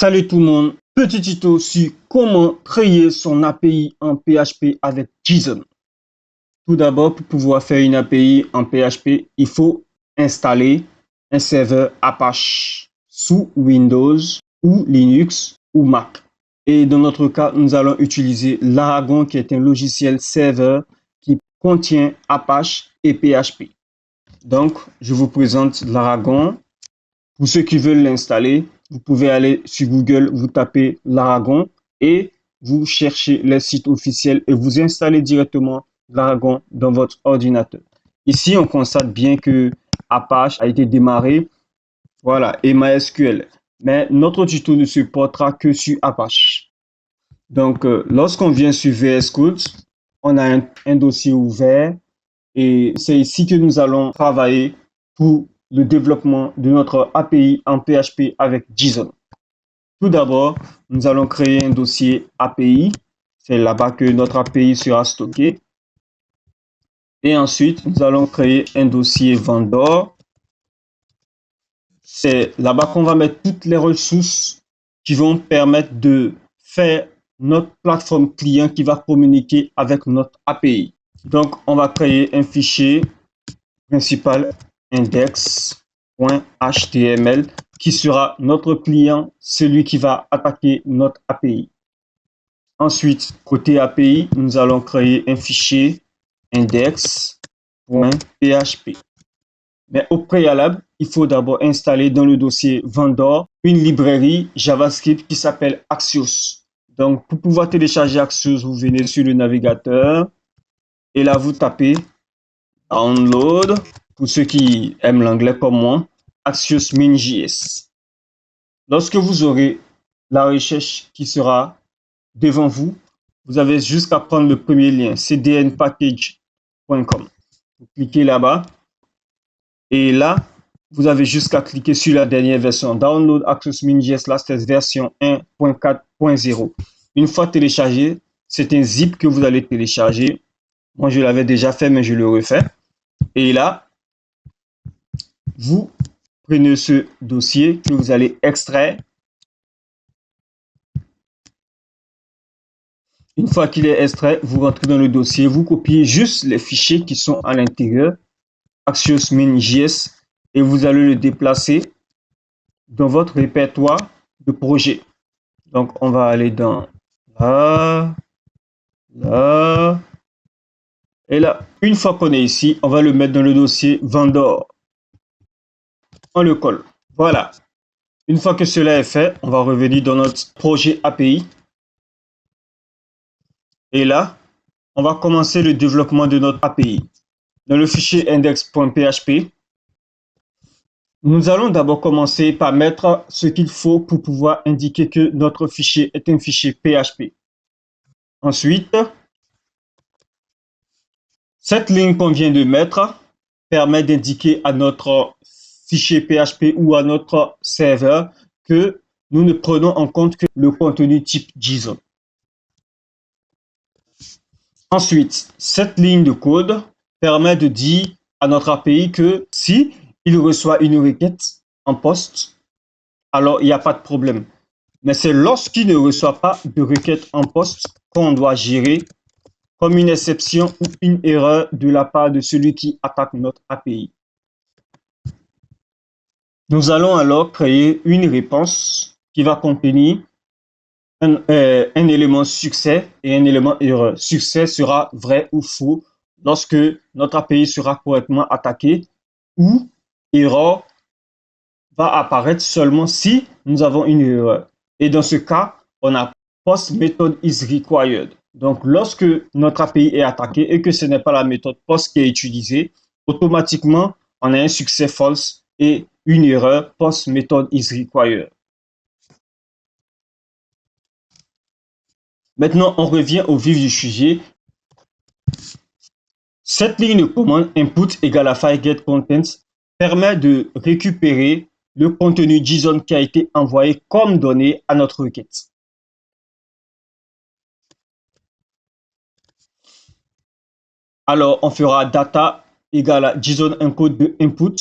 Salut tout le monde, petit tuto sur comment créer son API en PHP avec JSON. Tout d'abord, pour pouvoir faire une API en PHP, il faut installer un serveur Apache sous Windows ou Linux ou Mac. Et dans notre cas, nous allons utiliser Laragon qui est un logiciel serveur qui contient Apache et PHP. Donc, je vous présente Laragon. Pour ceux qui veulent l'installer, vous pouvez aller sur Google, vous tapez Laragon et vous cherchez les sites officiels et vous installez directement Laragon dans votre ordinateur. Ici, on constate bien que Apache a été démarré, voilà, et MySQL. Mais notre tuto ne se portera que sur Apache. Donc, lorsqu'on vient sur VS Code, on a un dossier ouvert et c'est ici que nous allons travailler pour le développement de notre API en PHP avec JSON. Tout d'abord, nous allons créer un dossier API. C'est là-bas que notre API sera stocké. Et ensuite, nous allons créer un dossier vendor. C'est là-bas qu'on va mettre toutes les ressources qui vont permettre de faire notre plateforme client qui va communiquer avec notre API. Donc, on va créer un fichier principal index.html qui sera notre client, celui qui va attaquer notre API. Ensuite, côté API, nous allons créer un fichier index.php. Mais au préalable, il faut d'abord installer dans le dossier vendor une librairie JavaScript qui s'appelle Axios. Donc, pour pouvoir télécharger Axios, vous venez sur le navigateur et là, vous tapez download. Pour ceux qui aiment l'anglais comme moi, Axios min.js. Lorsque vous aurez la recherche qui sera devant vous, vous avez juste à prendre le premier lien, cdnpackage.com. Vous cliquez là-bas et là, vous avez juste à cliquer sur la dernière version, download Axios min.js latest version 1.4.0. Une fois téléchargé, c'est un zip que vous allez télécharger. Moi, je l'avais déjà fait, mais je le refais. Et là, vous prenez ce dossier que vous allez extraire. Une fois qu'il est extrait, vous rentrez dans le dossier, vous copiez juste les fichiers qui sont à l'intérieur, Axios min.js, et vous allez le déplacer dans votre répertoire de projet. Donc, on va aller dans là, là, et là. Une fois qu'on est ici, on va le mettre dans le dossier vendor. On le colle. Voilà. Une fois que cela est fait, on va revenir dans notre projet API. Et là, on va commencer le développement de notre API. Dans le fichier index.php, nous allons d'abord commencer par mettre ce qu'il faut pour pouvoir indiquer que notre fichier est un fichier PHP. Ensuite, cette ligne qu'on vient de mettre permet d'indiquer à notre fichier PHP ou à notre serveur que nous ne prenons en compte que le contenu type JSON. Ensuite, cette ligne de code permet de dire à notre API que si il reçoit une requête en poste, alors il n'y a pas de problème. Mais c'est lorsqu'il ne reçoit pas de requête en poste qu'on doit gérer comme une exception ou une erreur de la part de celui qui attaque notre API. Nous allons alors créer une réponse qui va contenir un élément succès et un élément erreur. Succès sera vrai ou faux lorsque notre API sera correctement attaqué, ou erreur va apparaître seulement si nous avons une erreur. Et dans ce cas, on a post method is required. Donc, lorsque notre API est attaqué et que ce n'est pas la méthode post qui est utilisée, automatiquement, on a un succès false et une erreur post method is required. Maintenant, on revient au vif du sujet. Cette ligne de commande input égale à file get contents permet de récupérer le contenu JSON qui a été envoyé comme données à notre requête. Alors, on fera data égale à JSON encode de input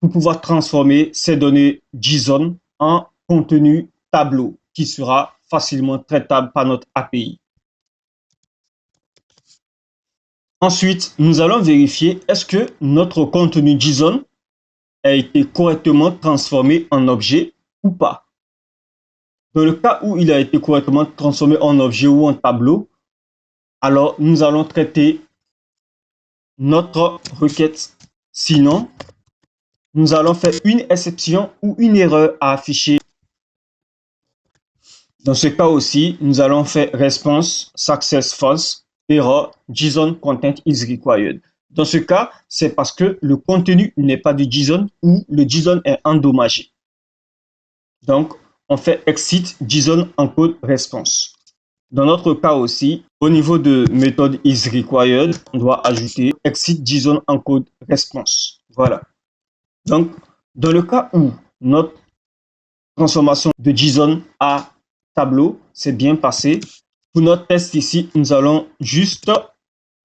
pour pouvoir transformer ces données JSON en contenu tableau qui sera facilement traitable par notre API. Ensuite, nous allons vérifier est-ce que notre contenu JSON a été correctement transformé en objet ou pas. Dans le cas où il a été correctement transformé en objet ou en tableau, alors nous allons traiter notre requête. Sinon, nous allons faire une exception ou une erreur à afficher. Dans ce cas aussi, nous allons faire response success false, error JSON content is required. Dans ce cas, c'est parce que le contenu n'est pas du JSON ou le JSON est endommagé. Donc, on fait exit JSON encode response. Dans notre cas aussi, au niveau de méthode is required, on doit ajouter exit JSON encode response. Voilà. Donc, dans le cas où notre transformation de JSON à tableau s'est bien passé, pour notre test ici, nous allons juste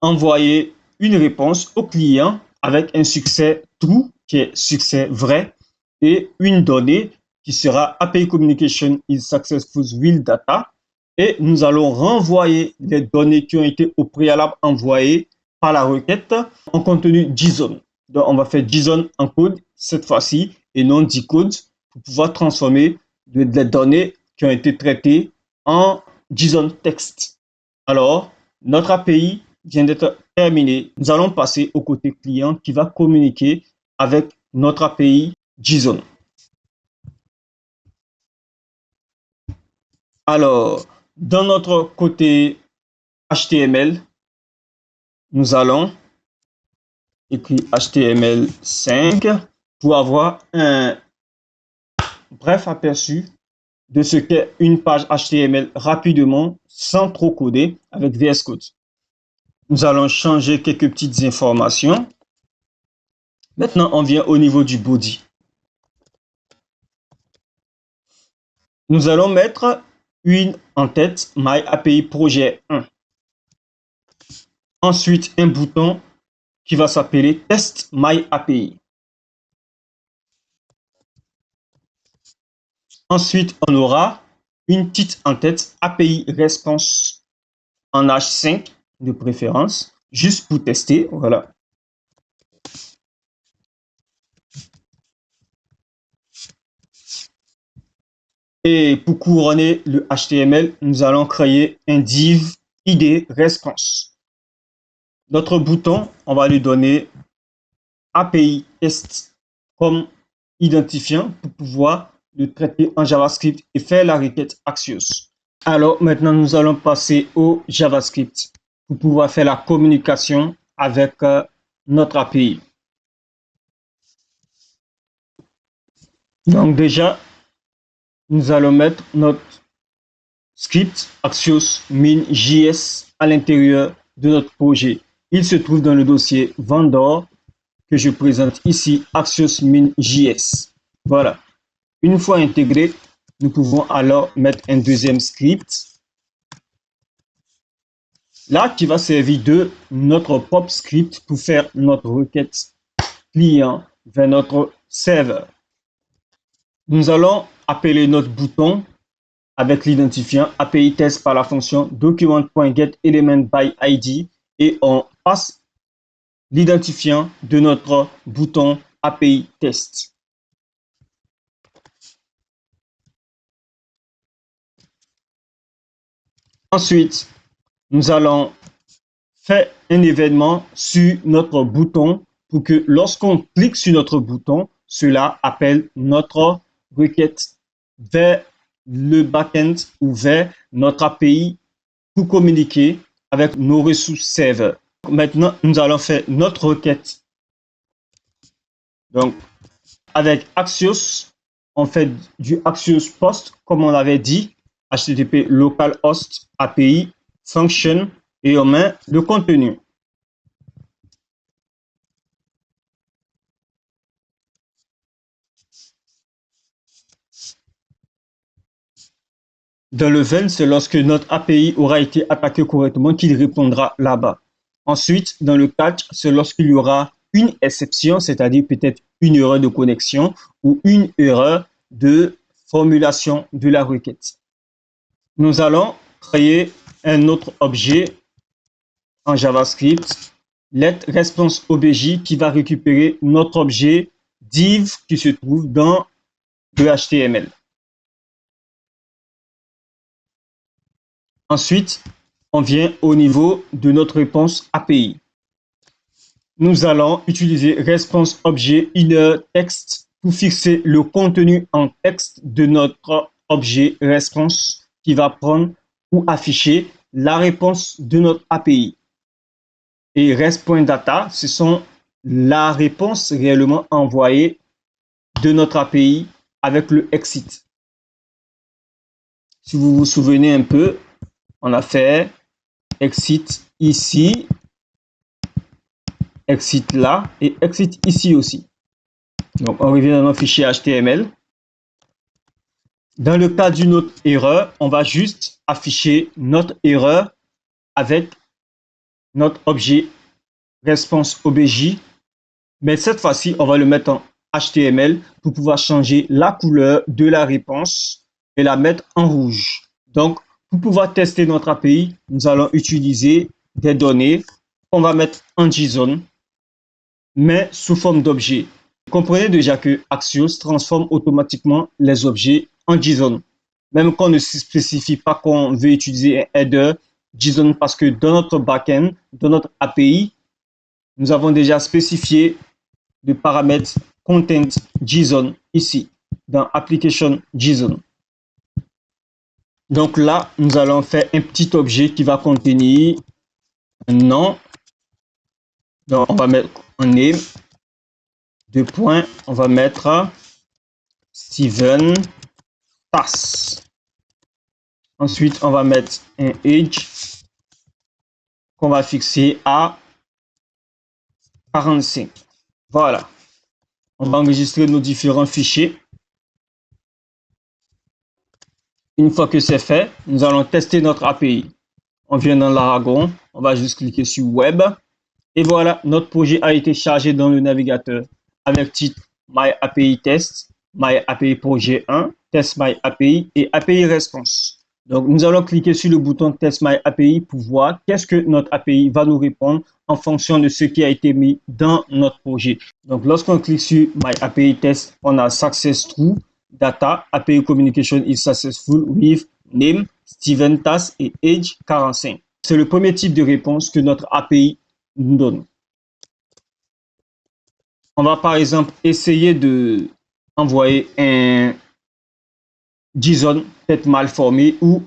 envoyer une réponse au client avec un succès true, qui est succès vrai, et une donnée qui sera API Communication is successful with data. Et nous allons renvoyer les données qui ont été au préalable envoyées par la requête en contenu JSON. Donc, on va faire JSON encode cette fois-ci et non decode pour pouvoir transformer les données qui ont été traitées en JSON texte. Alors, notre API vient d'être terminée. Nous allons passer au côté client qui va communiquer avec notre API JSON. Alors, dans notre côté HTML, nous allons écrire HTML5 pour avoir un bref aperçu de ce qu'est une page HTML rapidement, sans trop coder, avec VS Code. Nous allons changer quelques petites informations. Maintenant, on vient au niveau du body. Nous allons mettre une en tête My API Projet 1. Ensuite, un bouton qui va s'appeler Test My API. Ensuite, on aura une petite en tête API Response en H5 de préférence, juste pour tester. Voilà. Et pour couronner le HTML, nous allons créer un div ID Response. Notre bouton, on va lui donner API Test comme identifiant pour pouvoir le traiter en JavaScript et faire la requête Axios. Alors maintenant, nous allons passer au JavaScript pour pouvoir faire la communication avec notre API. Donc déjà, nous allons mettre notre script Axios min.js à l'intérieur de notre projet. Il se trouve dans le dossier vendor que je présente ici, Axios min.js. Voilà. Une fois intégré, nous pouvons alors mettre un deuxième script là qui va servir de notre propre script pour faire notre requête client vers notre serveur. Nous allons appeler notre bouton avec l'identifiant API test par la fonction document.getElementById et on passe l'identifiant de notre bouton API test. Ensuite, nous allons faire un événement sur notre bouton pour que lorsqu'on clique sur notre bouton, cela appelle notre requête vers le backend ou vers notre API pour communiquer avec nos ressources serveurs. Maintenant, nous allons faire notre requête. Donc, avec Axios, on fait du Axios Post, comme on l'avait dit, HTTP localhost API function et on met le contenu. Dans le when, c'est lorsque notre API aura été attaqué correctement qu'il répondra là-bas. Ensuite, dans le catch, c'est lorsqu'il y aura une exception, c'est-à-dire peut-être une erreur de connexion ou une erreur de formulation de la requête. Nous allons créer un autre objet en JavaScript, letResponseObj, qui va récupérer notre objet div qui se trouve dans le HTML. Ensuite, on vient au niveau de notre réponse API. Nous allons utiliser ResponseObjInnerText pour fixer le contenu en texte de notre objet response qui va prendre ou afficher la réponse de notre API. Et rest.data, ce sont la réponse réellement envoyée de notre API avec le exit. Si vous vous souvenez un peu, on a fait exit ici, exit là et exit ici aussi. Donc, on revient dans notre fichier HTML. Dans le cas d'une autre erreur, on va juste afficher notre erreur avec notre objet ResponseObj. Mais cette fois-ci, on va le mettre en HTML pour pouvoir changer la couleur de la réponse et la mettre en rouge. Donc, pour pouvoir tester notre API, nous allons utiliser des données qu'on va mettre en JSON, mais sous forme d'objets. Comprenez déjà que Axios transforme automatiquement les objets en JSON. Même qu'on ne spécifie pas qu'on veut utiliser un header JSON parce que dans notre backend, dans notre API, nous avons déjà spécifié le paramètre content JSON ici, dans application JSON. Donc là, nous allons faire un petit objet qui va contenir un nom. Donc on va mettre un name. Deux points, on va mettre Steven Tass. Ensuite, on va mettre un age qu'on va fixer à 45. Voilà. On va enregistrer nos différents fichiers. Une fois que c'est fait, nous allons tester notre API. On vient dans l'Aragon, on va juste cliquer sur Web. Et voilà, notre projet a été chargé dans le navigateur avec titre My API Test, My API Projet 1, Test My API et API Response. Donc, nous allons cliquer sur le bouton Test My API pour voir qu'est-ce que notre API va nous répondre en fonction de ce qui a été mis dans notre projet. Donc, lorsqu'on clique sur My API Test, on a Success True, Data, API Communication is successful with name, Steven Tass et age 45. C'est le premier type de réponse que notre API nous donne. On va par exemple essayer de envoyer un JSON peut-être mal formé ou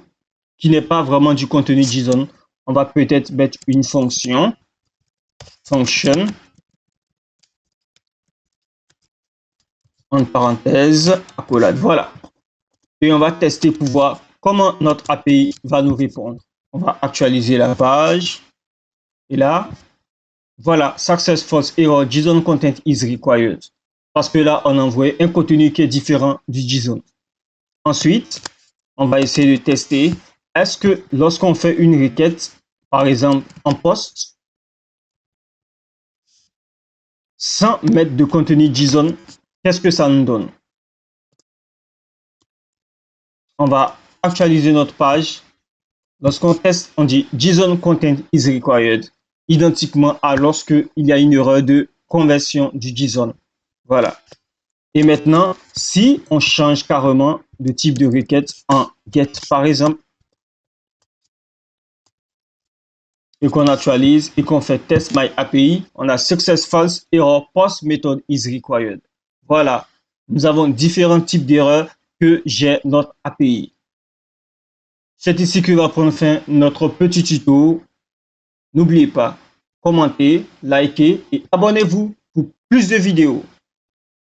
qui n'est pas vraiment du contenu JSON. On va peut-être mettre une fonction, function, en parenthèse, accolade. Voilà. Et on va tester pour voir comment notre API va nous répondre. On va actualiser la page. Et là, voilà, success false error, JSON content is required. Parce que là, on envoie un contenu qui est différent du JSON. Ensuite, on va essayer de tester. Est-ce que lorsqu'on fait une requête, par exemple en post, sans mettre de contenu JSON, qu'est-ce que ça nous donne? On va actualiser notre page. Lorsqu'on teste, on dit JSON content is required, identiquement à lorsqu'il y a une erreur de conversion du JSON. Voilà. Et maintenant, si on change carrément de type de requête en get, par exemple, et qu'on actualise et qu'on fait test my API, on a success false error post method is required. Voilà. Nous avons différents types d'erreurs que j'ai notre API. C'est ici que va prendre fin notre petit tuto. N'oubliez pas, commentez, likez et abonnez-vous pour plus de vidéos.